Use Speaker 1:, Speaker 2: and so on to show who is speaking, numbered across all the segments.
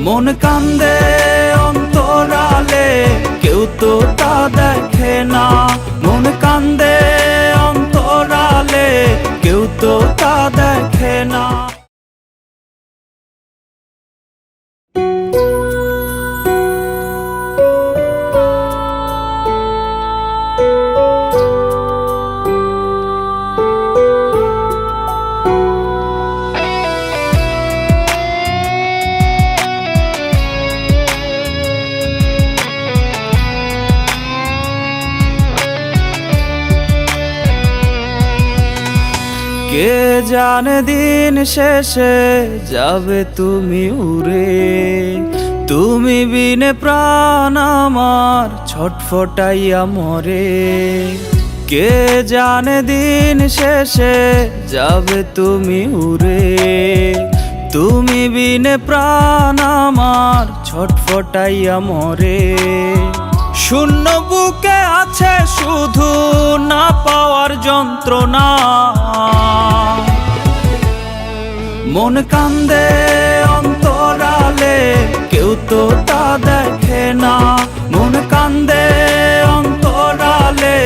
Speaker 1: মন কান্দে অন্তরালে, কেউ তো তা দেখে না। মন কান্দে অন্তরালে, কেউ তো তা দেখে না। কে জানে দিন শেষে যাবে তুমি উড়ে, তুমি বিনে প্রাণ আমার ছটফটাইয়া মরে। কে জানে দিন শেষে যাবে তুমি উড়ে, তুমি বিনে প্রাণ আমার ছটফটাইয়া মরে। শূন্য বুকে আছে শুধু না পাওয়ার যন্ত্রণা। মন কান্দে অন্তরালে, কেউ তো তা দেখে না। মন কান্দে অন্তরালে,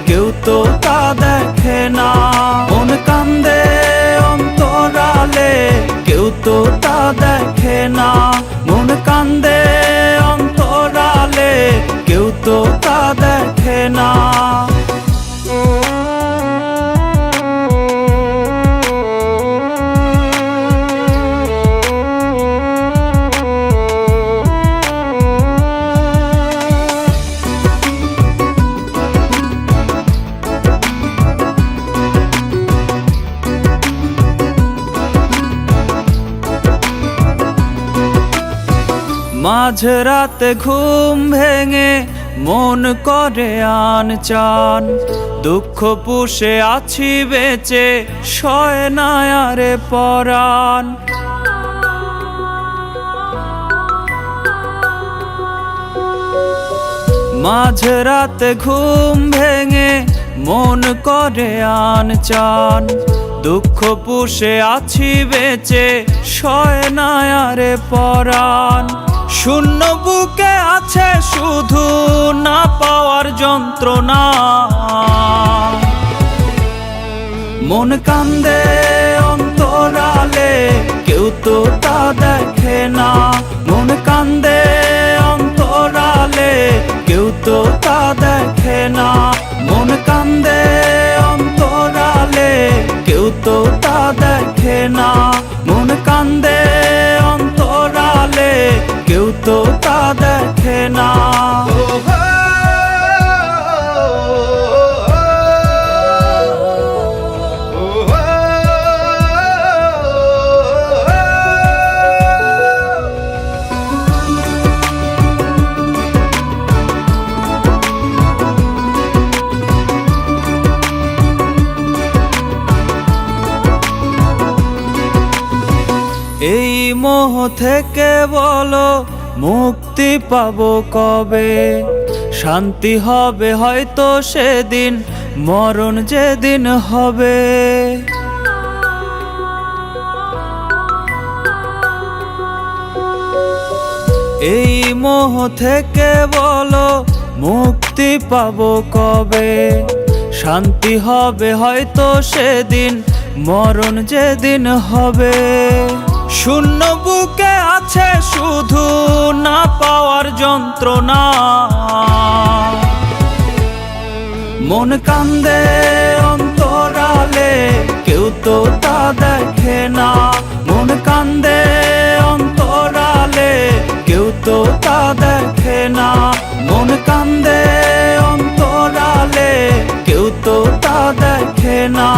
Speaker 1: কেউ তো তা দেখে না। মন কান্দে অন্তরালে, কেউ তো তা দেখে না। মন কান্দে অন্তরালে, কেউ তো তা দেখে না। মাঝরাতে ঘুম ভেঙে মন করে আনচান, দুঃখ পুষে আছি বেঁচে সয় না আরে পরাণ। মাঝরাতে ঘুম ভেঙে মন করে আনচান, দুঃখ পুষে আছি বেঁচে সয় না আরে পরাণ। শূন্য বুকে আছে শুধু না পাওয়ার যন্ত্রণা। মন কান্দে অন্তরালে, কেউ তো তা দেখে না। মন কান্দে অন্তরালে, কেউ তো তা দেখে না। মন কান্দে অন্তরালে, কেউ তো তা দেখে না। মন কান্দে অন্তরালে, কেউ তো তা দেখে না। এই মোহ থেকে বলো মুক্তি পাবো কবে? শান্তি হবে হয়তো সেদিন, মরণ যেদিন হবে। এই মোহ থেকে বলো মুক্তি পাবো কবে? শান্তি হবে হয়তো সেদিন, মরণ যেদিন হবে। শূন্য বুকে আছে শুধু না পাওয়ার যন্ত্রণা। মন কান্দে অন্তরালে, কেউ তো তা দেখে না। মন কান্দে অন্তরালে, কেউ তো তা দেখে না। মন কান্দে অন্তরালে, কেউ তো তা দেখে না।